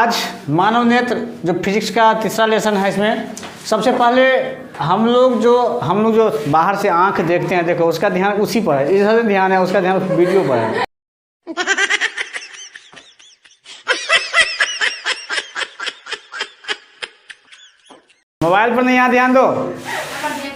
आज मानव नेत्र जो फिजिक्स का तीसरा लेसन है, इसमें सबसे पहले हम लोग जो बाहर से आंख देखते हैं, देखो उसका ध्यान उसी पर है, इधर ध्यान है, उसका ध्यान वीडियो पर है। मोबाइल पर नहीं, यहाँ ध्यान दो।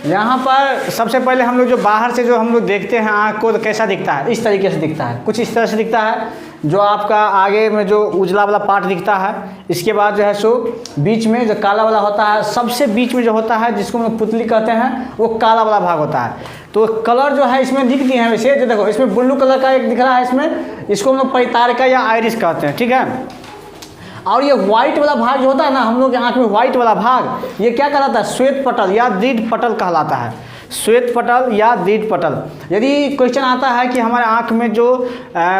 यहाँ पर सबसे पहले हम लोग जो बाहर से जो हम लोग देखते हैं आँख को, तो कैसा दिखता है? इस तरीके से दिखता है, कुछ इस तरह से दिखता है, जो आपका आगे में जो उजला वाला पार्ट दिखता है। इसके बाद जो है सो बीच में जो काला वाला होता है, सबसे बीच में जो होता है जिसको हम लोग पुतली कहते हैं, वो काला वाला भाग होता है। तो कलर जो है इसमें दिख दिए हैं वैसे, जो देखो इसमें ब्लू कलर का एक दिख रहा है, इसमें इसको हम लोग परितारिका या आइरिस कहते हैं, ठीक है। और ये व्हाइट वाला भाग जो होता है ना, हम लोग आँख में व्हाइट वाला भाग, ये क्या कहलाता है? श्वेत पटल या दृढ़ पटल कहलाता है। श्वेत पटल या दृढ़ पटल। यदि क्वेश्चन आता है कि हमारे आँख में जो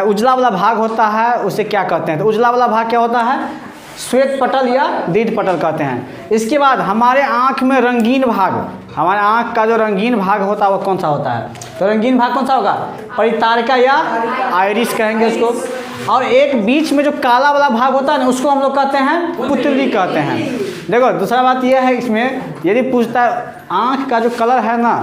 उजला वाला भाग होता है उसे क्या कहते हैं, तो उजला वाला भाग क्या होता है? श्वेत पटल या दृढ़ पटल कहते हैं। इसके बाद हमारे आँख में रंगीन भाग, हमारे आँख का जो रंगीन भाग होता है वो कौन सा होता है? तो रंगीन भाग कौन सा होगा? परितारिका या आइरिस कहेंगे उसको। और एक बीच में जो काला वाला भाग होता है ना, उसको हम लोग कहते हैं पुतली कहते हैं। देखो दूसरा बात यह है, इसमें यदि पूछता है आँख का जो कलर है ना,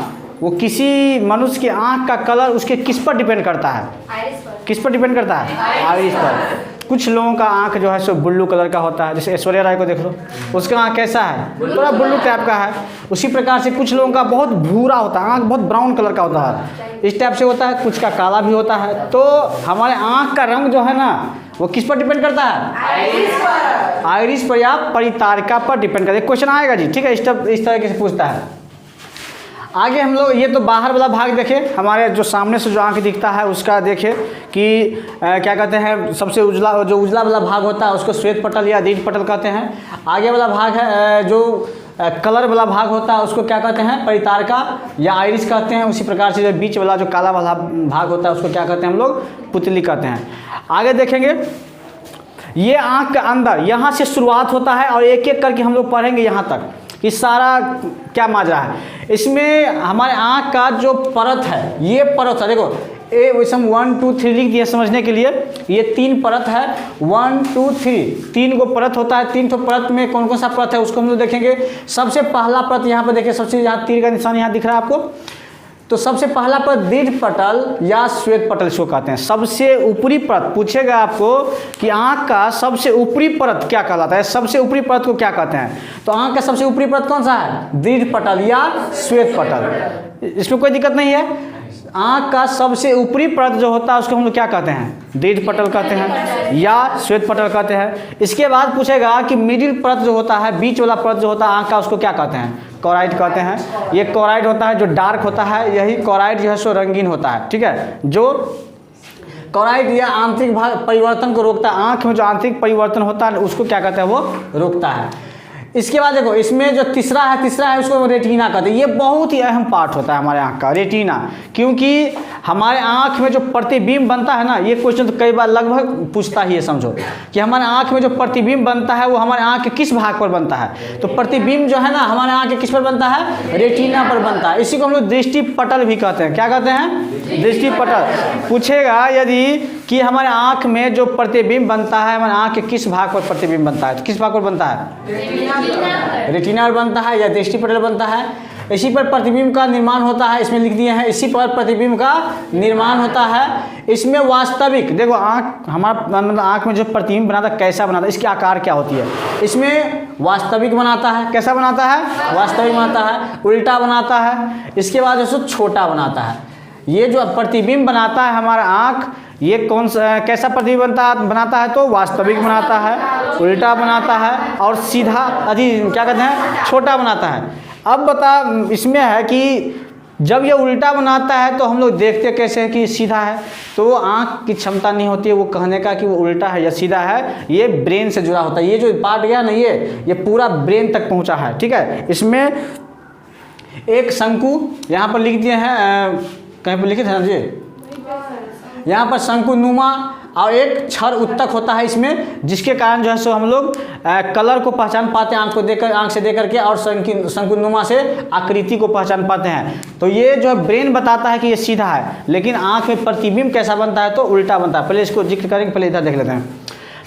वो किसी मनुष्य की आँख का कलर उसके किस पर डिपेंड करता है? आइरिस पर। किस पर डिपेंड करता है? आइरिस पर। कुछ लोगों का आँख जो है सो ब्लू कलर का होता है, जैसे ऐश्वर्या राय को देख लो, उसका आँख कैसा है? थोड़ा ब्लू टाइप का है। उसी प्रकार से कुछ लोगों का बहुत भूरा होता है, आँख बहुत ब्राउन कलर का होता है, इस टाइप से होता है। कुछ का काला भी होता है। तो हमारे आँख का रंग जो है ना, वो किस पर डिपेंड करता है? आइरिस पर। आइरिस पर या परितारिका पर डिपेंड करता है। क्वेश्चन आएगा जी, ठीक है, इस तरीके से पूछता है। आगे हम लोग ये तो बाहर वाला भाग देखें, हमारे जो सामने से जो आँख दिखता है उसका देखें कि क्या कहते हैं, सबसे उजला वाला भाग होता है उसको श्वेत पटल या दृढ़ पटल कहते हैं। आगे वाला भाग है जो कलर वाला भाग होता है उसको क्या कहते हैं? परितारिका या आइरिस कहते हैं। उसी प्रकार से जो बीच वाला जो काला वाला भाग होता है उसको क्या कहते हैं? हम लोग पुतली कहते हैं। आगे देखेंगे, ये आँख के अंदर यहाँ से शुरुआत होता है और एक एक करके हम लोग पढ़ेंगे यहाँ तक कि सारा क्या माजरा है। इसमें हमारे आँख का जो परत है, ये परत है, देखो ए वैसे हम 1 2 3 लिख दिए समझने के लिए। ये 3 परत है, 1 2 3, 3 को परत होता है। 3 तो परत में कौन कौन सा परत है उसको हम लोग देखेंगे। सबसे पहला परत यहाँ पर देखिए, सबसे यहाँ तीर का निशान यहाँ दिख रहा है आपको। तो सबसे पहला परत दृढ़ पटल या श्वेत पटल इसको कहते हैं। सबसे ऊपरी परत पूछेगा आपको कि आँख का सबसे ऊपरी परत क्या कहलाता है, सबसे ऊपरी परत को क्या कहते हैं? तो आँख का सबसे ऊपरी परत कौन सा है? दृढ़ पटल या श्वेत पटल। इसमें कोई दिक्कत नहीं है। आँख का सबसे ऊपरी परत जो होता है उसको हम लोग क्या कहते हैं? दृढ़ पटल कहते हैं या श्वेत पटल कहते हैं। इसके बाद पूछेगा कि मिडिल परत जो होता है, बीच वाला परत जो होता है आँख का, उसको क्या कहते हैं? कोराइड कहते हैं। ये कोराइड होता है जो डार्क होता है, यही कोराइड जो है सो रंगीन होता है, ठीक है। जो कोराइड या आंतरिक भाग परिवर्तन को रोकता है, आँख में जो आंतरिक परिवर्तन होता है उसको क्या कहते हैं? वो रोकता है। इसके बाद देखो इसमें जो तीसरा है उसको रेटिना कहते हैं। ये बहुत ही अहम पार्ट होता है हमारे आँख का, रेटिना। क्योंकि हमारे आँख में जो प्रतिबिंब बनता है ना, ये क्वेश्चन तो कई बार लगभग पूछता ही है, समझो कि हमारे आँख में जो प्रतिबिंब बनता है वो हमारे आँख के किस भाग पर बनता है? तो प्रतिबिंब जो है ना हमारे आँख के किस पर बनता है? रेटिना पर बनता है। इसी को हम लोग दृष्टि पटल भी कहते हैं। क्या कहते हैं? दृष्टि पटल। पूछेगा यदि कि हमारे आँख में जो प्रतिबिंब बनता है, हमारे आँख के किस भाग पर प्रतिबिंब बनता है, तो किस भाग पर बनता है? रेटिना पर बनता है या दृष्टि पटल बनता है। इसी पर प्रतिबिंब का निर्माण होता है, इसमें लिख दिए हैं, इसी पर प्रतिबिंब का निर्माण होता है। इसमें वास्तविक देखो आँख हमारा मतलब आँख में जो प्रतिबिंब बनाता है कैसा बनाता है, इसकी आकार क्या होती है? इसमें वास्तविक बनाता है। कैसा बनाता है? वास्तविक बनाता है। उल्टा बनाता है। इसके बाद उसको छोटा बनाता है। ये जो प्रतिबिंब बनाता है हमारा आँख, ये कौन सा कैसा प्रतिबिंब बनाता है? तो वास्तविक बनाता है, उल्टा बनाता है और सीधा क्या कहते हैं? छोटा बनाता है। अब बता, इसमें है कि जब ये उल्टा बनाता है तो हम लोग देखते कैसे हैं कि सीधा है, तो वो आँख की क्षमता नहीं होती है वो कहने का कि वो उल्टा है या सीधा है। ये ब्रेन से जुड़ा होता है। ये जो पार्ट गया ना, ये पूरा ब्रेन तक पहुँचा है, ठीक है। इसमें एक शंकु यहाँ पर लिख दिए हैं, कहीं पर लिखे थे ना जी, यहाँ पर शंकुनुमा और एक क्षर उत्तक होता है इसमें, जिसके कारण जो है सो हम लोग कलर को पहचान पाते हैं आँख से देख करके, और शंकुनुमा से आकृति को पहचान पाते हैं। तो ये जो ब्रेन बताता है कि ये सीधा है, लेकिन आँख में प्रतिबिंब कैसा बनता है? तो उल्टा बनता है। पहले इसको जिक्र करेंगे, पहले इधर देख लेते हैं।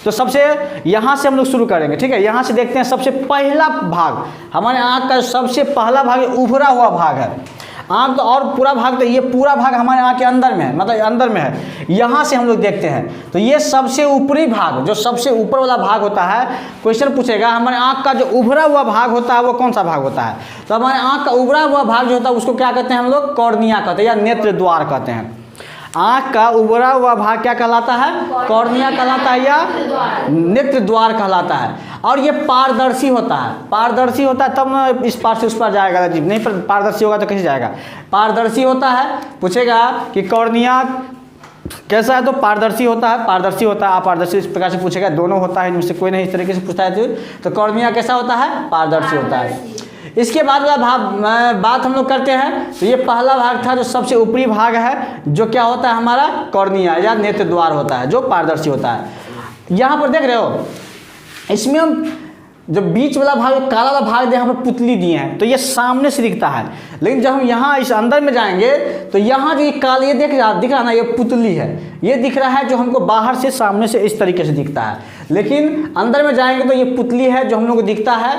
तो सबसे यहाँ से हम लोग शुरू करेंगे, ठीक है। यहाँ से देखते हैं सबसे पहला भाग, हमारे आँख का सबसे पहला भाग उभरा हुआ भाग है। आँख तो और पूरा भाग, तो ये पूरा भाग हमारे आँख के अंदर में है, मतलब अंदर में है। यहाँ से हम लोग देखते हैं तो ये सबसे ऊपरी भाग, जो सबसे ऊपर वाला भाग होता है, क्वेश्चन पूछेगा हमारे आँख का जो उभरा हुआ भाग होता है वो कौन सा भाग होता है। तो हमारे आँख का उभरा हुआ भाग जो होता है उसको क्या कहते हैं हम लोग, कॉर्निया कहते हैं या नेत्र द्वार कहते हैं। आँख का उभरा हुआ भाग क्या कहलाता है, कॉर्निया कहलाता है या नेत्र द्वार कहलाता है। और ये पारदर्शी होता है, पारदर्शी होता है तब ना इस पार से उस पार जाएगा, जी नहीं पारदर्शी होगा तो कैसे जाएगा। पारदर्शी होता है, पूछेगा कि कॉर्निया कैसा है तो पारदर्शी होता है, पारदर्शी होता है। अपारदर्शी इस प्रकार से पूछेगा, दोनों होता है, इनमें से कोई नहीं इस तरीके से पूछता है तो कॉर्निया कैसा होता है, पारदर्शी होता है। इसके बाद वाला बात हम लोग करते हैं। तो ये पहला भाग था जो सबसे ऊपरी भाग है, जो क्या होता है हमारा कॉर्निया या नेत्र द्वार होता है, जो पारदर्शी होता है। यहाँ पर देख रहे हो, इसमें हम जो बीच वाला भाग, काला वाला भाग यहाँ पर पुतली दिए हैं, तो ये सामने से दिखता है। लेकिन जब हम यहाँ इस अंदर में जाएंगे तो यहाँ जो ये काला ये दिख रहा ना, ये पुतली है, ये दिख रहा है जो हमको बाहर से सामने से इस तरीके से दिखता है। लेकिन अंदर में जाएंगे तो ये पुतली है जो हम लोग को दिखता है,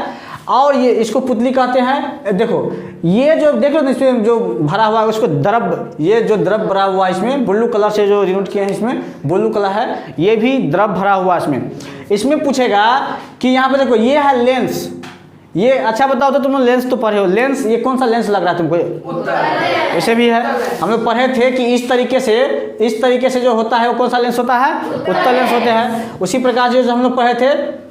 और ये इसको पुतली कहते हैं। देखो ये जो देख लो इसमें जो भरा हुआ है उसको द्रव, ये जो द्रव भरा हुआ है इसमें ब्लू कलर से जो डिनोट किए हैं, इसमें ब्लू कलर है, ये भी द्रव भरा हुआ है इसमें पूछेगा कि यहाँ पे देखो ये है लेंस। ये अच्छा बताओ तो तुम लोग लेंस तो पढ़े हो, लेंस ये कौन सा लेंस लग रहा है तुमको, ऐसे भी है। हम लोग पढ़े थे कि इस तरीके से जो होता है वो कौन सा लेंस होता है, उत्तल लेंस होते हैं। उसी प्रकार से जो हम लोग पढ़े थे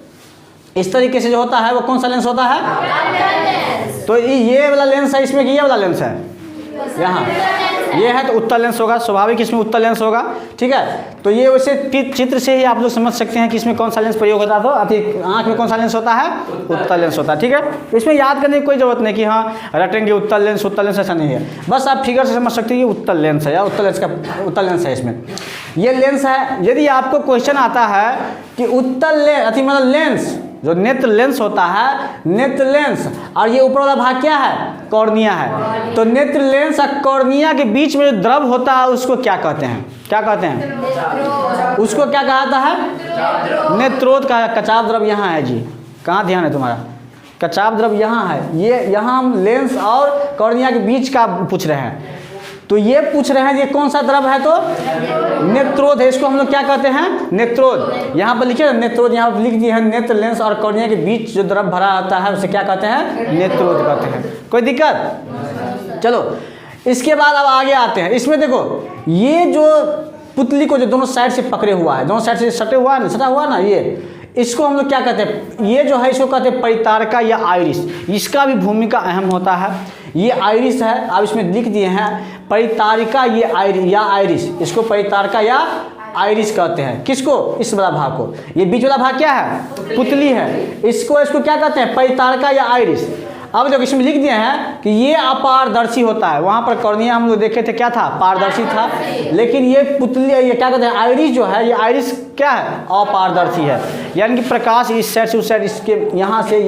इस तरीके से जो होता है वो कौन सा लेंस होता है। तो ये वाला लेंस है इसमें कि ये वाला लेंस है, यहाँ ये है तो उत्तल लेंस होगा, स्वाभाविक इसमें उत्तल लेंस होगा, ठीक है। तो ये वैसे चित्र से ही आप लोग समझ सकते हैं कि इसमें कौन सा लेंस प्रयोग होता है। तो आँख में कौन सा लेंस होता है, उत्तल लेंस होता है, ठीक है। तो इसमें याद करने की कोई जरूरत नहीं कि हाँ रटेंगे उत्तल लेंस ऐसा नहीं है, बस आप फिगर से समझ सकते हैं ये उत्तल लेंस है या उत्तल लेंस है। इसमें ये लेंस है। यदि आपको क्वेश्चन आता है कि उत्तल लेंस मतलब लेंस जो नेत्र लेंस होता है, नेत्र लेंस और ये ऊपर वाला भाग क्या है, कॉर्निया है। तो नेत्र लेंस और कॉर्निया के बीच में जो द्रव होता है उसको क्या कहते हैं, क्या कहते हैं, उसको क्या कहता है, नेत्रोद का कचाव द्रव यहाँ है जी। कहाँ ध्यान है तुम्हारा, कचाव द्रव यहाँ है। ये यहाँ हम लेंस और कॉर्निया के बीच का पूछ रहे हैं। तो ये पूछ रहे हैं ये कौन सा द्रव है, तो नेत्रोद है। इसको हम लोग क्या कहते हैं, नेत्रोद। यहाँ पर लिखिए नेत्रोद, यहाँ पर लिख दिए हैं नेत्र लेंस और कॉर्निया के बीच जो द्रव भरा होता है उसे क्या कहते हैं, नेत्रोद कहते हैं। कोई दिक्कत, चलो इसके बाद अब आगे आते हैं। इसमें देखो ये जो पुतली को जो दोनों साइड से पकड़े हुआ है, दोनों साइड से सटा हुआ ना, ये इसको हम लोग क्या कहते हैं, ये जो है इसको कहते हैं परितारका या आइरिस। इसका भी भूमिका अहम होता है। ये आइरिस है, आप इसमें लिख दिए हैं परितारिका ये आइरिस। इसको परितारका या आइरिस कहते हैं। किसको, इस वाला भाग को। ये बीच वाला भाग क्या है, पुतली है। इसको क्या कहते हैं, परितारका या आइरिस। अब देखो इसमें लिख दिए हैं कि ये अपारदर्शी होता है। वहाँ पर कॉर्निया हम लोग देखे थे क्या था, पारदर्शी था। लेकिन ये पुतली, ये क्या कहते हैं, आइरिस जो है, ये आइरिस क्या है, अपारदर्शी है। यानी कि प्रकाश इस साइड से उस साइड, इसके यहाँ से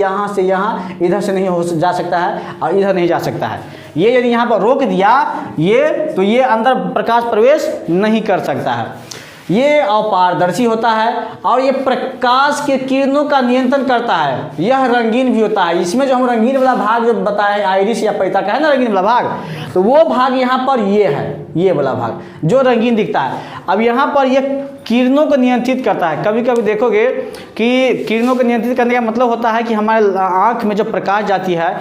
यहाँ, इधर से नहीं हो जा सकता है और इधर नहीं जा सकता है। ये यदि यहाँ पर रोक दिया ये, तो ये अंदर प्रकाश प्रवेश नहीं कर सकता है। ये अपारदर्शी होता है और ये प्रकाश के किरणों का नियंत्रण करता है। यह रंगीन भी होता है। इसमें जो हम रंगीन वाला भाग जो बताए, आइरिस या परितारका है ना रंगीन वाला भाग, तो वो भाग यहाँ पर ये है, ये वाला भाग जो रंगीन दिखता है। अब यहाँ पर ये किरणों को नियंत्रित करता है। कभी कभी देखोगे कि किरणों को नियंत्रित करने का मतलब होता है कि हमारे आँख में जो प्रकाश जाती है,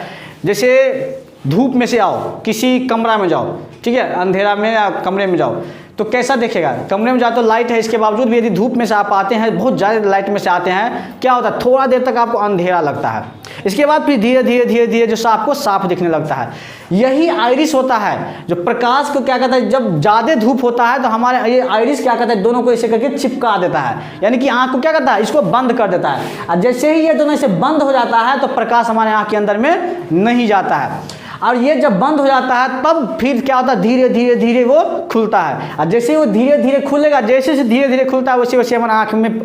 जैसे धूप में से आओ, किसी कमरा में जाओ, ठीक है, अंधेरा में या कमरे में जाओ, तो कैसा दिखेगा। कमरे में जाओ तो लाइट है, इसके बावजूद भी यदि धूप में से आप आते हैं, बहुत ज़्यादा लाइट में से आते हैं, क्या होता है, थोड़ा देर तक आपको अंधेरा लगता है। इसके बाद फिर धीरे धीरे जो आपको साफ दिखने लगता है। यही आइरिस होता है जो प्रकाश को क्या कहता है, जब ज़्यादा धूप होता है तो हमारे ये आइरिस क्या कहता है, दोनों को ऐसे करके चिपका देता है। यानी कि आँख को क्या करता है, इसको बंद कर देता है। और जैसे ही ये दोनों ऐसे बंद हो जाता है तो प्रकाश हमारे आँख के अंदर में नहीं जाता है। और ये जब बंद हो जाता है तब फिर क्या होता है, धीरे धीरे वो खुलता है। और जैसे वो धीरे धीरे खुलेगा, जैसे धीरे धीरे खुलता है, वैसे वैसे हमारे आँख में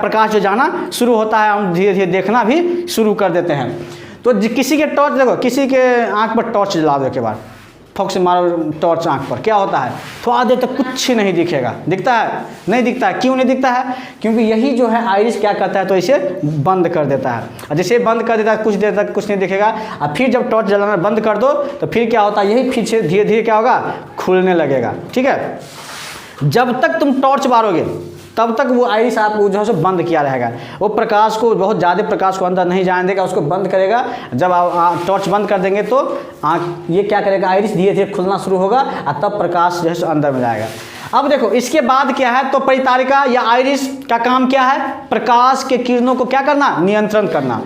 प्रकाश जो जाना शुरू होता है, हम धीरे धीरे देखना भी शुरू कर देते हैं। तो किसी के टॉर्च देखो, किसी के आँख पर टॉर्च जला दो के बाद, ठोक से मारो टॉर्च आँख पर, क्या होता है? थोड़ा देर तक कुछ नहीं दिखेगा। दिखता है? नहीं दिखता है। क्यों नहीं दिखता है? क्योंकि यही जो है आइरिस क्या करता है, तो इसे बंद कर देता है। और जैसे बंद कर देता है कुछ देर तक कुछ नहीं दिखेगा, और फिर जब टॉर्च जलाना बंद कर दो तो फिर क्या होता है, यही फिर से धीरे धीरे क्या होगा, खुलने लगेगा। ठीक है, जब तक तुम टॉर्च मारोगे तब तक वो आइरिस आपको जो है सो बंद किया रहेगा। वो प्रकाश को, बहुत ज़्यादा प्रकाश को अंदर नहीं जाने देगा, उसको बंद करेगा। जब आप टॉर्च बंद कर देंगे तो आँख ये क्या करेगा, आइरिस धीरे धीरे खुलना शुरू होगा और तब प्रकाश जो है सो अंदर में जाएगा। अब देखो इसके बाद क्या है, तो परितारिका या आइरिस का काम क्या है, प्रकाश के किरणों को क्या करना, नियंत्रण करना।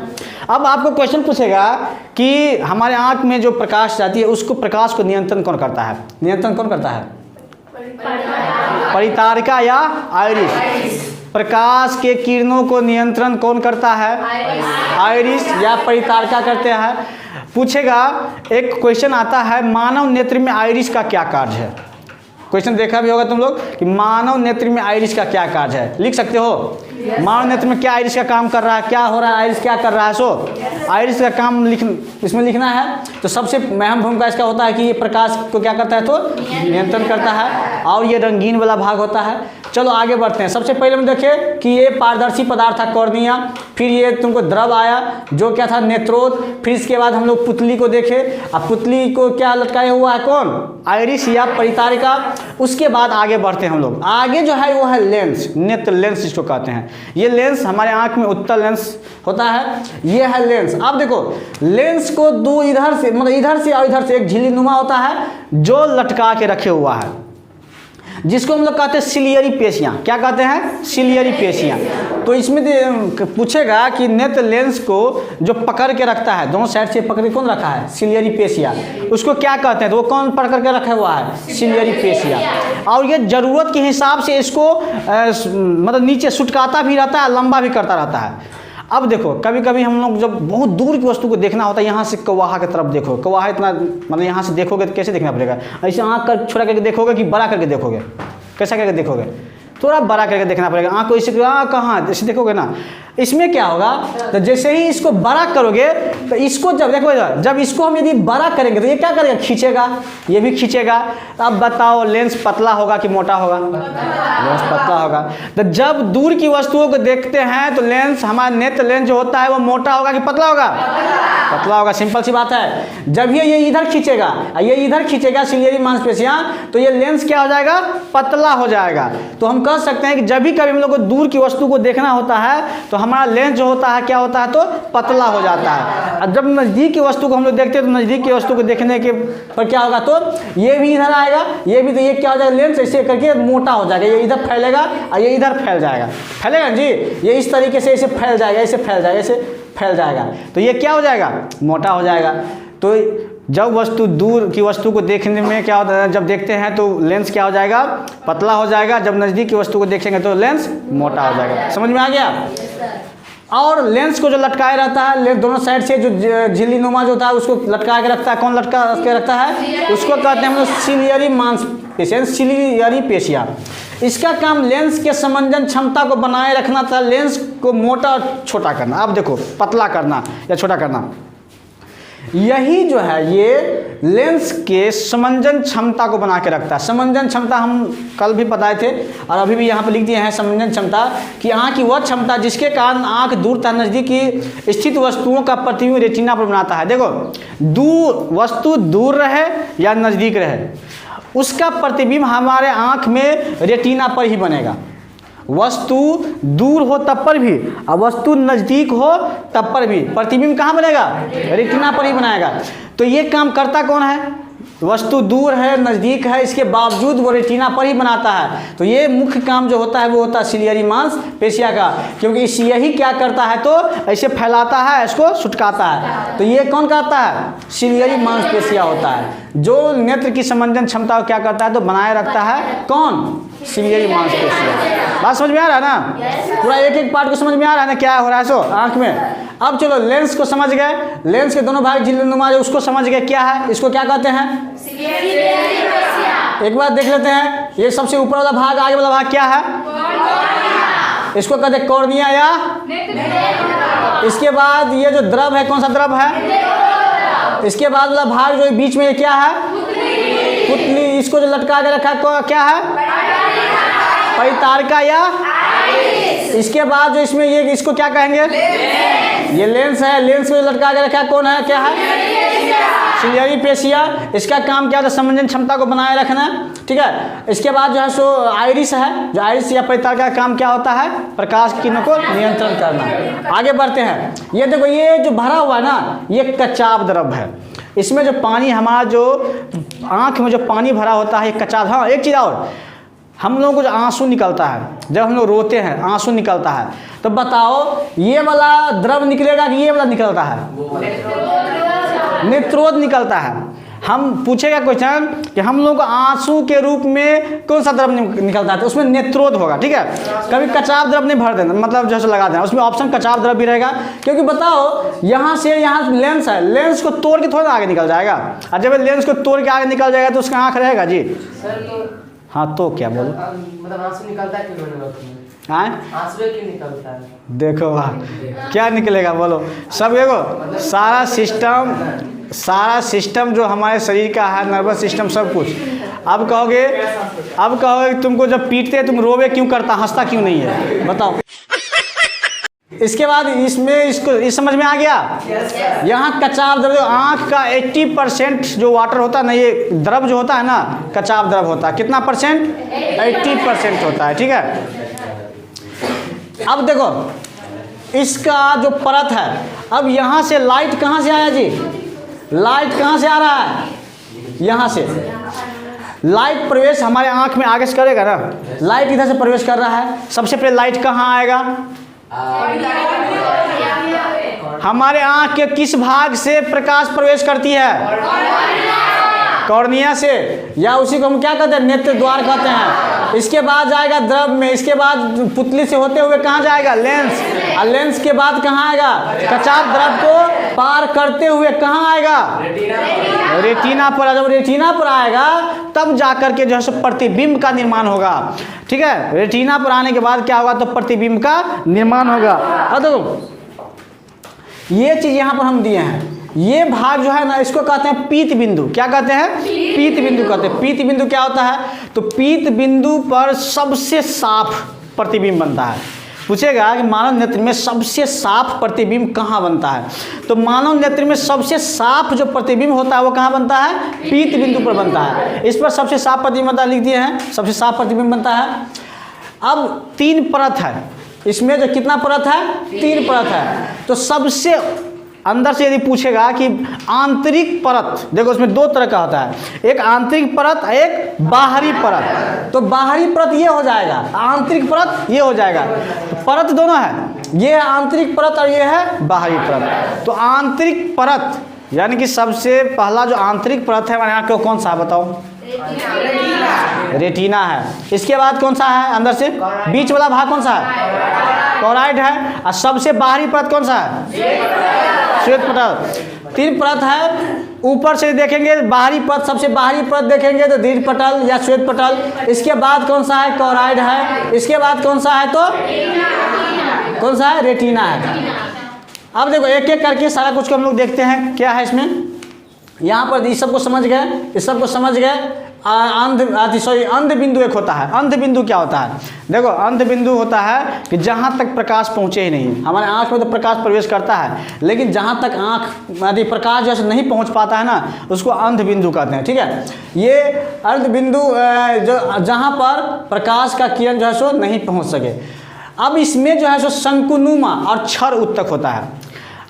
अब आपको क्वेश्चन पूछेगा कि हमारे आँख में जो प्रकाश जाती है उसको, प्रकाश को नियंत्रण कौन करता है? नियंत्रण कौन करता है? परितारिका या आइरिस? प्रकाश के किरणों को नियंत्रण कौन करता है? आइरिस या परितारिका करते हैं। पूछेगा, एक क्वेश्चन आता है, मानव नेत्र में आइरिस का क्या कार्य है? क्वेश्चन देखा भी होगा तुम लोग कि मानव नेत्र में आइरिस का क्या कार्य है, लिख सकते हो? मानव नेत्र में क्या आइरिस का काम कर रहा है, क्या हो रहा है, आइरिस क्या कर रहा है? सो आइरिस का काम इसमें लिखना है। तो सबसे अहम भूमिका इसका होता है कि ये प्रकाश को क्या करता है, तो नियंत्रण करता है, और ये रंगीन वाला भाग होता है। चलो आगे बढ़ते हैं। सबसे पहले हम देखें कि ये पारदर्शी पदार्थ था कॉर्निया, फिर ये तुमको द्रव आया जो क्या था, नेत्रोद। फिर इसके बाद हम लोग पुतली को देखे, अब पुतली को क्या लटकाया हुआ है, कौन, आइरिस या परितारिका। उसके बाद आगे बढ़ते हैं हम लोग। आगे जो है वो है लेंस, नेत्र लेंस जिसको कहते हैं। ये लेंस हमारे आंख में उत्तल लेंस होता है, ये है लेंस। अब देखो लेंस को दो इधर से, मतलब इधर से और इधर से एक झिल्ली नुमा होता है जो लटका के रखे हुआ है, जिसको हम लोग कहते हैं सिलियरी पेशियाँ। क्या कहते हैं? सिलियरी पेशियाँ। तो इसमें पूछेगा कि नेत्र लेंस को जो पकड़ के रखता है, दोनों साइड से पकड़ के कौन रखा है, सिलियरी पेशिया, उसको क्या कहते हैं? तो वो कौन पकड़ के रखा हुआ है, सिलियरी पेशिया। और ये ज़रूरत के हिसाब से इसको मतलब नीचे सुटकाता भी रहता है, लंबा भी करता रहता है। अब देखो कभी कभी हम लोग जब बहुत दूर की वस्तु को देखना होता है, यहाँ से कौवा की तरफ देखो, कौवा इतना मतलब यहाँ से देखोगे तो कैसे देखना पड़ेगा, ऐसे आँख कर छोटा करके देखोगे कि बड़ा करके देखोगे, कैसा करके देखोगे, थोड़ा बड़ा करके देखना पड़ेगा। आँख को इसे कहाँ जैसे देखोगे ना, इसमें क्या होगा, तो जैसे ही इसको बड़ा करोगे तो इसको जब देखो, जब इसको हम यदि बड़ा करेंगे तो ये क्या करेगा, खींचेगा, ये भी खींचेगा। अब बताओ लेंस पतला होगा कि मोटा होगा? लेंस पतला होगा। तो जब दूर की वस्तुओं को देखते हैं तो लेंस, हमारा नेत्र लेंस जो होता है वो मोटा होगा कि पतला होगा? पतला होगा। सिंपल सी बात है। जब ये इधर खींचेगा, ये इधर खींचेगा सिलियरी मांसपेशियां, तो ये लेंस क्या हो जाएगा, पतला हो जाएगा। तो हम कह सकते हैं कि जब भी कभी हम लोग को दूर की वस्तु को देखना होता है तो हमारा लेंस जो होता है क्या होता है, तो पतला हो जाता है। और जब नज़दीक की वस्तु को हम लोग देखते हैं तो नज़दीक की वस्तु को देखने के पर क्या होगा, तो ये भी इधर आएगा, ये भी, तो ये क्या हो जाएगा, लेंस ऐसे करके मोटा हो जाएगा, ये इधर फैलेगा और ये इधर फैल जाएगा, फैलेगा जी, ये इस तरीके से ऐसे फैल जाएगा, ऐसे फैल जाएगा, ऐसे फैल जाएगा, तो ये क्या हो जाएगा, मोटा हो जाएगा। तो जब वस्तु दूर की वस्तु को देखने में क्या होता है, जब देखते हैं तो लेंस क्या हो जाएगा, पतला हो जाएगा। जब नज़दीक की वस्तु को देखेंगे तो लेंस मोटा हो जाएगा। समझ में आ गया? और लेंस को जो लटकाए रहता है, लेंस दोनों साइड से जो झिल्ली नुमा जो होता है उसको लटका के रखता है, कौन लटका के रखता है, उसको कहते हैं हम लोग सिलियरी मांसपेशिया, सिलियरी पेशिया। इसका काम लेंस के समंजन क्षमता को बनाए रखना था, लेंस को मोटा और छोटा करना। अब देखो पतला करना या छोटा करना, यही जो है ये लेंस के समंजन क्षमता को बना के रखता है। समंजन क्षमता हम कल भी बताए थे और अभी भी यहाँ पर लिख दिए हैं। समंजन क्षमता कि आँख की वह क्षमता जिसके कारण आँख दूर तथा नज़दीक की स्थित वस्तुओं का प्रतिबिंब रेटिना पर बनाता है। देखो दूर वस्तु दूर रहे या नज़दीक रहे, उसका प्रतिबिंब हमारे आँख में रेटिना पर ही बनेगा। वस्तु दूर हो तब पर भी और वस्तु नज़दीक हो तब पर भी प्रतिबिंब कहाँ बनेगा, रेटिना पर ही बनाएगा। तो ये काम करता कौन है, वस्तु दूर है नज़दीक है इसके बावजूद वो रेटिना पर ही बनाता है। तो ये मुख्य काम जो होता है वो होता है सिलियरी मांसपेशिया का, क्योंकि इस यही क्या करता है, तो ऐसे फैलाता है, इसको सुटकाता है। तो ये कौन करता है, सिलियरी मांसपेशिया होता है, जो नेत्र की समंजन क्षमता को क्या करता है, तो बनाए रखता है। कौन, सिलियरी मांसपेशिया। बात समझ में आ रहा है ना, पूरा एक एक पार्ट को समझ में आ रहा है ना, क्या हो रहा है सो आँख में। अब चलो लेंस को समझ गए, लेंस के दोनों भाग झिल्ली नुमा जो उसको समझ गए क्या है, इसको क्या कहते हैं, एक बार देख लेते हैं। ये सबसे ऊपर वाला भाग, आगे वाला भाग क्या है, इसको कहते हैं कॉर्निया या। इसके बाद ये जो द्रव है कौन सा द्रव है, इसके बाद वाला भाग जो बीच में ये क्या है, पुतली, इसको जो लटका के रखा है क्या है? परितारिका या इसके बाद जो इसमें ये इसको क्या कहेंगे? ये लेंस है। लेंस को लटका के रखा है कौन है, क्या है? Ciliary facie. इसका काम क्या होता है? संवेदन क्षमता को बनाए रखना, ठीक है। इसके बाद जो है सो आइरिस है, जो आइरिस या परितारिका का काम क्या होता है? प्रकाश की किरणों को नियंत्रण करना। आगे बढ़ते हैं। ये देखो, ये जो भरा हुआ है ना, ये कचाव द्रव है। इसमें जो पानी हमारा जो आँख में जो पानी भरा होता है, ये कचाव। हाँ, एक चीज़ और, हम लोगों को जो आंसू निकलता है, जब हम लोग रोते हैं आंसू निकलता है, तो बताओ ये वाला द्रव निकलेगा कि ये वाला निकलता है? नेत्रोद निकलता है। हम पूछेगा क्वेश्चन कि हम लोग को आंसू के रूप में कौन सा द्रव निकलता है, तो उसमें नेत्रोद होगा, ठीक है। कभी कचाव द्रव नहीं भर देना, मतलब जैसे लगा देना, उसमें ऑप्शन कचाव द्रव भी रहेगा। क्योंकि बताओ यहाँ से यहाँ लेंस है, लेंस को तोड़ के थोड़ा आगे निकल जाएगा, और जब लेंस को तोड़ के आगे निकल जाएगा तो उसका आँख रहेगा जी। हाँ, तो क्या बोलो, मतलब आंसू निकलता है क्यों? आंसू क्यों निकलता है? देखो वाह, क्या निकलेगा बोलो। सब देखो, सारा सिस्टम जो हमारे शरीर का है, नर्वस सिस्टम, सब कुछ। अब कहोगे तुमको जब पीटते हैं तुम रोवे क्यों करता, हंसता क्यों नहीं है, बताओ। इसके बाद इसमें इसको इस समझ में आ गया। यहाँ कचाव द्रव, आँख का 80% जो वाटर होता है ना, ये द्रव जो होता है ना, कचाव द्रव होता है। कितना परसेंट? 80% होता है, ठीक है। अब देखो इसका जो परत है, अब यहाँ से लाइट कहाँ से आया जी? लाइट कहाँ से आ रहा है? यहाँ से। लाइट प्रवेश हमारे आँख में आगे से करेगा ना, लाइट इधर से प्रवेश कर रहा है। सबसे पहले लाइट कहाँ आएगा? हमारे आँख के किस भाग से प्रकाश प्रवेश करती है? कॉर्निया से, या उसी को हम क्या कहते हैं? नेत्र द्वार कहते हैं। इसके बाद जाएगा द्रव में, इसके बाद पुतली से होते हुए कहाँ जाएगा? लेंस, और लेंस के बाद कहाँ आएगा? कचाव द्रव को पार करते हुए कहाँ आएगा? रेटिना पर। जब रेटिना पर आएगा तब जाकर के जो है प्रतिबिंब का निर्माण होगा, ठीक है। रेटिना पर आने के बाद क्या होगा? तो प्रतिबिंब का निर्माण होगा। अब देखो ये चीज यहाँ पर हम दिए हैं, ये भाग जो है ना, इसको कहते हैं पीत बिंदु। क्या कहते हैं? पीत बिंदु कहते हैं। पीत बिंदु क्या होता है? तो पीत बिंदु पर सबसे साफ प्रतिबिंब बनता है। पूछेगा कि मानव नेत्र में सबसे साफ प्रतिबिंब कहाँ बनता है, तो मानव नेत्र में सबसे साफ जो प्रतिबिंब होता है वो कहाँ बनता है? पीत बिंदु पर बनता है। इस पर सबसे साफ प्रतिबिंब बनता है, लिख दिए हैं, सबसे साफ प्रतिबिंब बनता है। अब 3 परत है इसमें, जो कितना परत है? 3 परत है। तो सबसे अंदर से यदि पूछेगा कि आंतरिक परत, देखो उसमें 2 तरह का होता है, एक आंतरिक परत, एक बाहरी परत। तो बाहरी परत ये हो जाएगा, आंतरिक परत ये हो जाएगा। तो परत दोनों है, ये है आंतरिक परत और ये है बाहरी परत। तो आंतरिक परत यानी कि सबसे पहला जो आंतरिक परत है हमारे यहाँ को कौन सा है बताओ? रेटिना है। इसके बाद कौन सा है? अंदर से बीच वाला भाग कौन सा है? कोराइड है। और सबसे बाहरी परत कौन सा है? श्वेत पटल। 3 परत है। ऊपर से देखेंगे बाहरी परत, सबसे बाहरी परत देखेंगे तो दीर्घ पटल या श्वेत पटल। इसके बाद कौन सा है? कोराइड है। इसके बाद कौन सा है? तो कौन सा है? रेटिना है। अब देखो एक एक करके सारा कुछ को हम लोग देखते हैं क्या है इसमें। यहाँ पर इस सबको समझ गए, इस सबको समझ गए। अंध बिंदु एक होता है। अंध बिंदु क्या होता है? देखो अंध बिंदु होता है कि जहाँ तक प्रकाश पहुँचे ही नहीं। हमारे आँख में तो प्रकाश प्रवेश करता है, लेकिन जहाँ तक आँख यदि प्रकाश जैसे नहीं पहुँच पाता है ना, उसको अंध बिंदु कहते हैं, ठीक है। ये अंध बिंदु जो जहाँ पर प्रकाश का किरण जो है सो नहीं पहुँच सके। अब इसमें जो है सो शंकुनुमा और क्षर उत्तक होता है।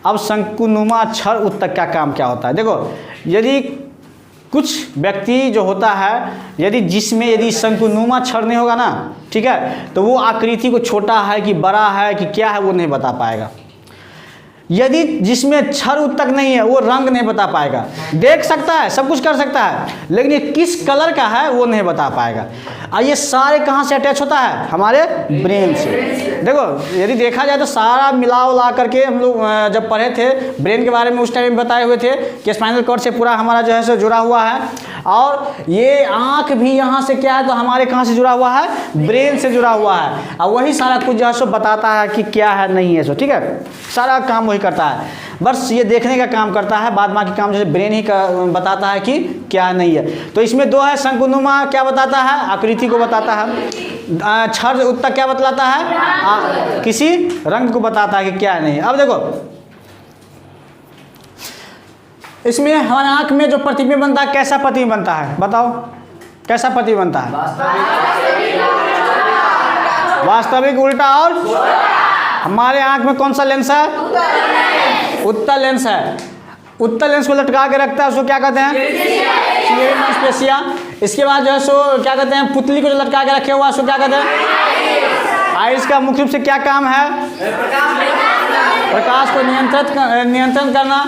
अब शंकुनुमा क्षर उत्तक का काम क्या होता है? देखो यदि कुछ व्यक्ति जो होता है, यदि जिसमें यदि शंकुनुमा क्षर नहीं होगा ना, ठीक है, तो वो आकृति को छोटा है कि बड़ा है कि क्या है वो नहीं बता पाएगा। यदि जिसमें क्षर उत्तक नहीं है वो रंग नहीं बता पाएगा। देख सकता है, सब कुछ कर सकता है, लेकिन ये किस कलर का है वो नहीं बता पाएगा। और ये सारे कहाँ से अटैच होता है? हमारे ब्रेन से। देखो यदि देखा जाए तो सारा मिला उला करके हम लोग जब पढ़े थे ब्रेन के बारे में उस टाइम बताए हुए थे कि स्पाइनल कॉर्ड से पूरा हमारा जो है सो जुड़ा हुआ है। और ये आँख भी यहाँ से क्या है तो हमारे कहाँ से जुड़ा हुआ है? ब्रेन से जुड़ा हुआ है। और वही सारा कुछ जो है सो बताता है कि क्या है नहीं है सो, ठीक है, सारा काम वही करता है, बस ये देखने का काम करता है, बाद बाकी काम जैसे ब्रेन ही बताता है कि क्या नहीं है। तो इसमें दो है, शंकुनुमा क्या बताता है, आकृति को बताता है, क्षर उत्तक क्या बतलाता है, किसी रंग को बताता है कि क्या नहीं है। अब देखो इसमें हमारे आंख में जो प्रतिबिंब बनता है, कैसा प्रतिबिंब बनता है, बताओ कैसा प्रतिबिंब बनता है, वास्तविक, उल्टा और हमारे आंख में कौन सा लेंस है, उत्तल लेंस है। उत्तल लेंस को लटका के रखता है, उसको क्या कहते हैं, सिलियरी मांसपेशियां। इसके बाद जो है सो क्या कहते हैं, पुतली को जो लटका के रखे हुआ उसको क्या कहते हैं, आइरिस का मुख्य रूप से क्या काम है, प्रकाश को नियंत्रण करना।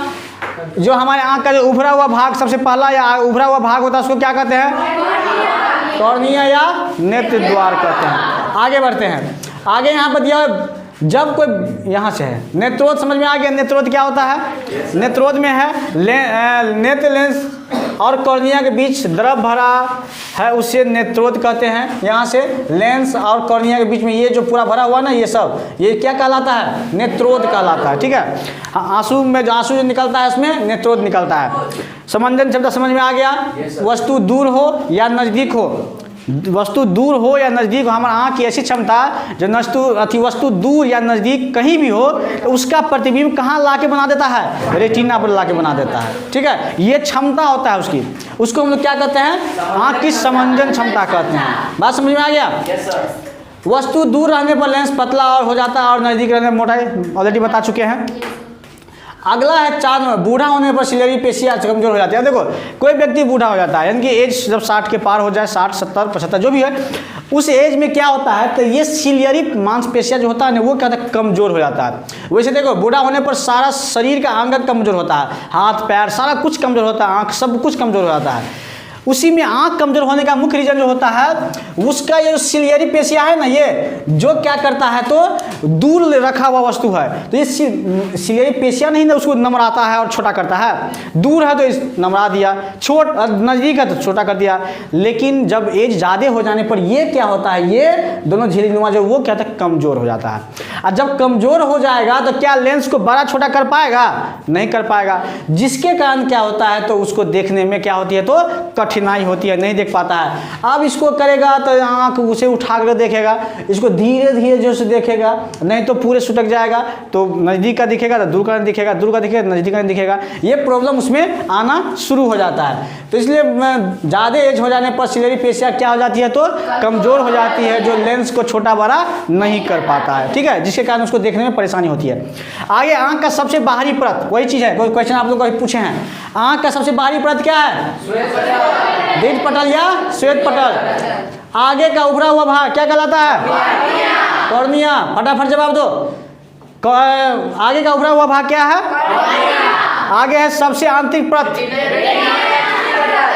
जो हमारे आंख का जो उभरा हुआ भाग सबसे पहला या उभरा हुआ भाग होता है उसको क्या कहते हैं, कॉर्निया या नेत्र द्वार कहते हैं। आगे बढ़ते हैं, आगे यहाँ पर दिया जब कोई यहाँ से है, नेत्रोध समझ में आ गया, नेत्रोध क्या होता है, नेत्रोध में है नेत्र लेंस और कॉर्निया के बीच द्रव भरा है, उसे नेत्रोध कहते हैं। यहाँ से लेंस और कॉर्निया के बीच में ये जो पूरा भरा हुआ ना, ये सब ये क्या कहलाता है, नेत्रोध कहलाता है। ठीक है, आंसू में जो आंसू जो निकलता है उसमें नेत्रोध निकलता है। समंजन शब्द समझ में आ गया, वस्तु दूर हो या नज़दीक हो, वस्तु दूर हो या नज़दीक हो, हमारा आँख की ऐसी क्षमता जो वस्तु दूर या नज़दीक कहीं भी हो तो उसका प्रतिबिंब कहाँ ला के बना देता है, रेटिना पर ला के बना देता है। ठीक है, ये क्षमता होता है उसकी, उसको हम लोग क्या कहते हैं, आँख की समंजन क्षमता कहते हैं। बात समझ में आ गया। वस्तु दूर रहने पर लेंस पतला और हो जाता है और नज़दीक रहने पर मोटा, ऑलरेडी बता चुके हैं। अगला है 4 नंबर, बूढ़ा होने पर सिलियरी पेशियाँ कमजोर हो जाती है। देखो कोई व्यक्ति बूढ़ा हो जाता है, यानी कि एज जब 60 के पार हो जाए, 60, 70, 75 जो भी है, उस एज में क्या होता है, तो ये सिलियरी मांसपेशियाँ जो होता है ना, वो क्या होता है, कमजोर हो जाता है। वैसे देखो बूढ़ा होने पर सारा शरीर का अंग कमजोर होता है, हाथ पैर सारा कुछ कमजोर होता है, आँख सब कुछ कमजोर हो जाता है। उसी में आँख कमजोर होने का मुख्य रीजन जो होता है, उसका ये सिलियरी पेशियाँ है ना, ये जो क्या करता है, तो दूर रखा हुआ वस्तु है, तो ये सिलियरी पेशियाँ नहीं ना उसको नमराता है और छोटा करता है। दूर है तो इस नमरा दिया, नज़दीक है तो छोटा कर दिया। लेकिन जब एज ज़्यादा हो जाने पर ये क्या होता है, ये दोनों झिल्लीनुमा जो वो क्या होता है, कमज़ोर हो जाता है। और जब कमज़ोर हो जाएगा तो क्या लेंस को बड़ा छोटा कर पाएगा, नहीं कर पाएगा, जिसके कारण क्या होता है, तो उसको देखने में क्या होती है, तो कठिनाई होती है, नहीं देख पाता है। अब इसको करेगा तो आँख उसे उठा कर देखेगा, इसको धीरे धीरे जो से देखेगा, नहीं तो पूरे सुटक जाएगा, तो नज़दीक का दिखेगा तो दूर का नहीं दिखेगा, दूर का दिखेगा नज़दीक का नहीं दिखेगा, ये प्रॉब्लम उसमें आना शुरू हो जाता है। तो इसलिए ज़्यादा एज हो जाने पर सिलियरी पेशियाँ क्या हो जाती है, तो कमज़ोर हो जाती है, जो लेंस को छोटा बड़ा नहीं कर पाता है। ठीक है, जिसके कारण उसको देखने में परेशानी होती है। आगे आँख का सबसे बाहरी परत, वही चीज़ है, कोई क्वेश्चन आप लोग कभी पूछे हैं, आँख का सबसे बाहरी परत क्या है, दीर्घ पटल या श्वेत पटल। आगे का उभरा हुआ भाग क्या कहलाता है, कॉर्निया। फटाफट जवाब दो, आगे का उभरा हुआ भाग क्या है, आगे है सबसे आंतरिक परत,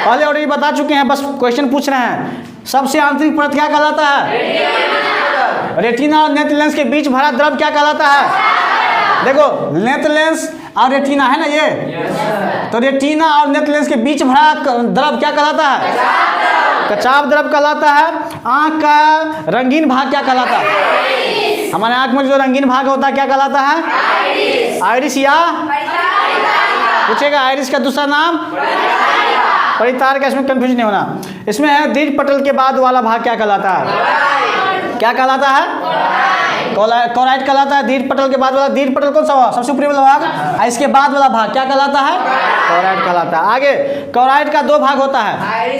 पहले ऑलरेडी बता चुके हैं, बस क्वेश्चन पूछ रहे हैं। सबसे आंतरिक परत क्या कहलाता है, रेटिना और नेत्र लेंस के बीच भरा द्रव क्या कहलाता है। देखो नेत्र लेंस और रेटिना है ना ये, तो रेटिना और नेत्र लेंस के बीच भरा द्रव क्या कहलाता है, कचाव द्रव कहलाता है। आँख का रंगीन भाग क्या कहलाता है, हमारे आँख में जो रंगीन भाग होता है क्या कहलाता है, आइरिस या पूछेगा आइरिस का दूसरा नाम परितार का, इसमें कंफ्यूज नहीं होना। इसमें है दीर्घ पटल के बाद वाला भाग क्या कहलाता है, क्या कहलाता है, कोराइड कहलाता है। दीर्घ पटल के बाद वाला, दीर्घ पटल कौन सा हुआ, सबसे ऊपरी वाला भाग, इसके बाद वाला भाग क्या कहलाता है, कोराइड कहलाता है। आगे कोराइड का 2 भाग होता है,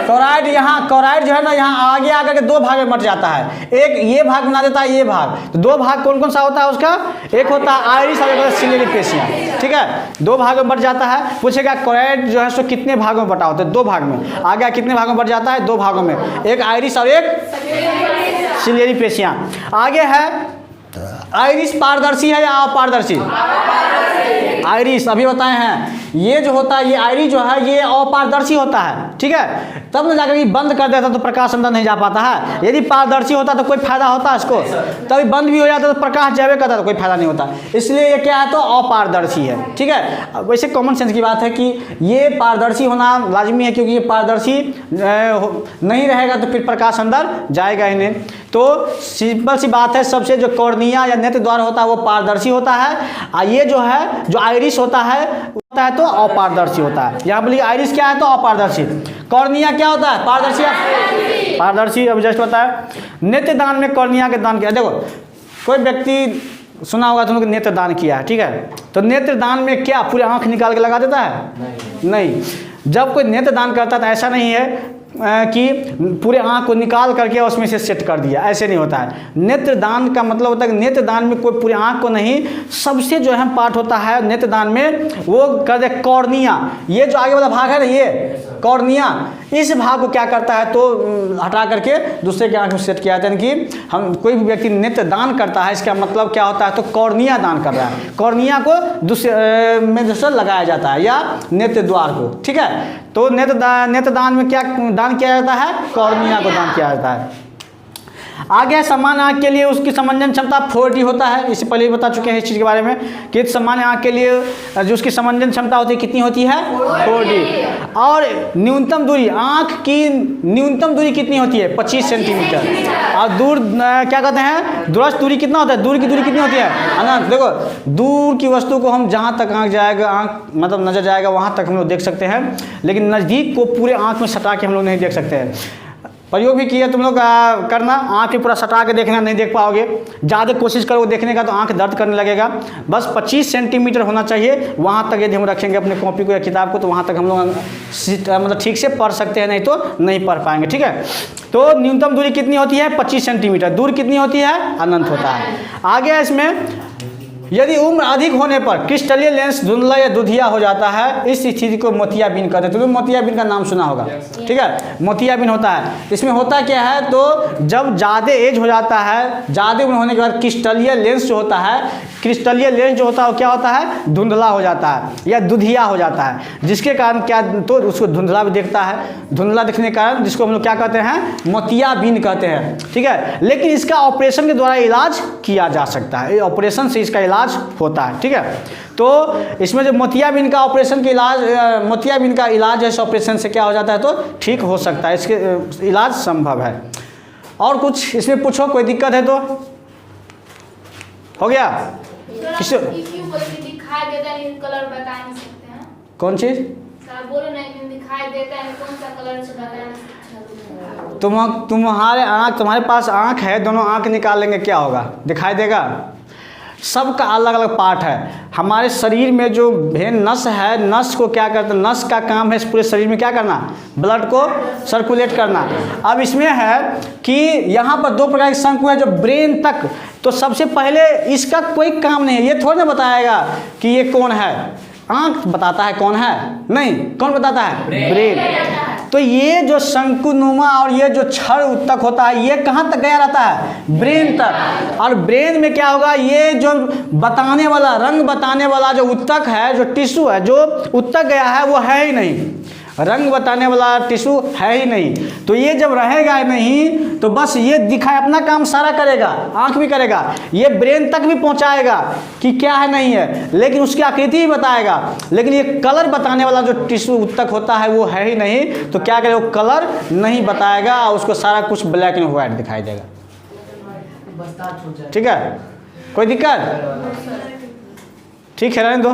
कोराइड यहाँ, कोराइड जो है ना यहाँ आगे आकर के 2 भाग में बट जाता है, एक ये भाग बना देता है, ये भाग, तो 2 भाग कौन कौन सा होता है उसका, एक होता है आइरिस और एक होता है सिलियरी पेशियाँ। ठीक है, 2 भाग में बट जाता है। पूछेगा कोराइड जो है सो कितने भागों में बटा होता है, 2 भाग में। आगे कितने भागों में बट जाता है, 2 भागों में, एक आइरिस और एक सिलियरी पेशियाँ। आगे है आइरिस पारदर्शी है या अपारदर्शी, आइरिस अभी बताए हैं, ये जो होता है, ये आइरिस जो है ये अपारदर्शी होता है, ठीक है। तब ना जाकर ये बंद कर देता तो प्रकाश अंदर नहीं जा पाता है। यदि पारदर्शी होता तो कोई फायदा होता इसको, तभी बंद भी हो जाता तो प्रकाश जावे करता तो कोई फायदा नहीं होता। इसलिए ये क्या है, तो अपारदर्शी है, ठीक है। वैसे कॉमन सेंस की बात है कि ये पारदर्शी होना लाजमी है, क्योंकि ये पारदर्शी नहीं रहेगा तो फिर प्रकाश अंदर जाएगा ही नहीं। तो सिंपल सी बात है, सबसे जो कॉर्निया या नेत्र द्वार होता है वो पारदर्शी होता है, और ये जो है जो आइरिस होता है तो अपारदर्शी होता है। यहाँ पर आइरिस क्या है, तो अपारदर्शी। कॉर्निया क्या होता है, पारदर्शी। पारदर्शी अब जस्ट होता है। नेत्र दान में कॉर्निया के दान किया, देखो कोई व्यक्ति सुना होगा तुम लोग नेत्र दान किया है, ठीक है। तो नेत्र दान में क्या पूरी आंख निकाल के लगा देता है? नहीं। जब कोई नेत्र दान करता है तो ऐसा नहीं है कि पूरे आँख को निकाल करके उसमें से सेट कर दिया, ऐसे नहीं होता है। नेत्र दान का मतलब होता है कि नेत्र दान में कोई पूरे आँख को नहीं, सबसे जो अहम पार्ट होता है नेत्र दान में वो कर दे कॉर्निया। ये जो आगे वाला भाग है ना, ये कॉर्निया, इस भाग को क्या करता है तो हटा करके दूसरे के आँख में सेट किया जाता है। कि हम कोई भी व्यक्ति नेत्र दान करता है, इसका मतलब क्या होता है, तो कॉर्निया दान कर रहा है। कॉर्निया को दूसरे में दूसरा लगाया जाता है, या नेत्र द्वार को, ठीक है। तो नेत्र दान में क्या दान किया जाता है, कॉर्निया को दान किया जाता है। आगे सामान्य आँख के लिए उसकी समंजन क्षमता 4D होता है। इससे पहले बता चुके हैं इस चीज़ के बारे में कि सामान्य आँख के लिए जो उसकी समंजन क्षमता होती है कितनी होती है, 4D। और न्यूनतम दूरी, आँख की न्यूनतम दूरी कितनी होती है, 25 सेंटीमीटर। और दूर क्या कहते हैं, दूरस्थ दूरी कितना होता है, दूर की दूरी कितनी होती है, अनंत। देखो दूर की वस्तु को हम जहाँ तक आँख जाएगा, आँख मतलब नजर जाएगा वहाँ तक हम लोग देख सकते हैं, लेकिन नज़दीक को पूरे आँख में सटा के हम लोग नहीं देख सकते हैं। प्रयोग भी किया तुम लोग करना, आँख में पूरा सटा के देखना, नहीं देख पाओगे। ज़्यादा कोशिश करो देखने का तो आँख दर्द करने लगेगा। बस 25 सेंटीमीटर होना चाहिए, वहाँ तक यदि हम रखेंगे अपने कॉपी को या किताब को, तो वहाँ तक हम लोग मतलब ठीक से पढ़ सकते हैं, नहीं तो नहीं पढ़ पाएंगे, ठीक है। तो न्यूनतम दूरी कितनी होती है, 25 सेंटीमीटर। दूर कितनी होती है, अनंत होता है। आगे इसमें यदि उम्र अधिक होने पर क्रिस्टलीय लेंस धुंधला या दुधिया हो जाता है, इस स्थिति को मोतियाबिंद कहते हैं। तो मोतियाबिंद का नाम सुना होगा, ठीक है। मोतियाबिंद होता है, इसमें होता क्या है, तो जब ज़्यादा एज हो जाता है, ज़्यादा उम्र होने के बाद क्रिस्टलीय लेंस जो होता है, क्रिस्टलीय लेंस जो होता है वो क्या होता है, धुंधला हो जाता है या दुधिया हो जाता है, जिसके कारण क्या, तो उसको धुंधला भी दिखता है। धुंधला दिखने के कारण जिसको हम लोग क्या कहते हैं, मोतियाबिंद कहते हैं, ठीक है। लेकिन इसका ऑपरेशन के द्वारा इलाज किया जा सकता है, ऑपरेशन से इसका इलाज होता है, ठीक है। तो इसमें जो मोतियाबिंद का ऑपरेशन के इलाज, मोतियाबिंद का इलाज है, इस ऑपरेशन से क्या हो जाता है, तो ठीक हो सकता है, इसके इलाज संभव है। और कुछ इसमें पूछो, कोई दिक्कत है तो हो गया। किसी दिखाई देता है, कलर बता नहीं सकते हैं, कौन चीज बोलो नहीं, दिखाई देता है कौन सा कलर से बता नहीं सकते। तुम्हारे आँख, तुम्हारे पास आँख है, दोनों आँख निकाल लेंगे क्या होगा, दिखाई देगा। सबका अलग अलग पार्ट है। हमारे शरीर में जो भेन नस है, नस को क्या करता है, नस का काम है इस पूरे शरीर में क्या करना, ब्लड को सर्कुलेट करना। अब इसमें है कि यहाँ पर दो प्रकार के शंकु है जो ब्रेन तक, तो सबसे पहले इसका कोई काम नहीं है, ये थोड़ा ना बताएगा कि ये कौन है। आँख बताता है कौन है, नहीं, कौन बताता है, ब्रेन। तो ये जो शंकुनुमा और ये जो क्षण उत्तक होता है, ये कहाँ तक गया रहता है, ब्रेन तक। और ब्रेन में क्या होगा, ये जो बताने वाला, रंग बताने वाला जो उत्तक है, जो टिश्यू है, जो उत्तक गया है वो है ही नहीं, रंग बताने वाला टिश्यू है ही नहीं। तो ये जब रहेगा नहीं तो बस ये दिखाए, अपना काम सारा करेगा, आंख भी करेगा, ये ब्रेन तक भी पहुंचाएगा कि क्या है नहीं है, लेकिन उसकी आकृति भी बताएगा। लेकिन ये कलर बताने वाला जो टिश्यू उत्तक होता है वो है ही नहीं, तो क्या करेगा, वो कलर नहीं बताएगा, उसको सारा कुछ ब्लैक एंड व्हाइट दिखाई देगा। ठीक है, कोई दिक्कत, ठीक है, रहने दो।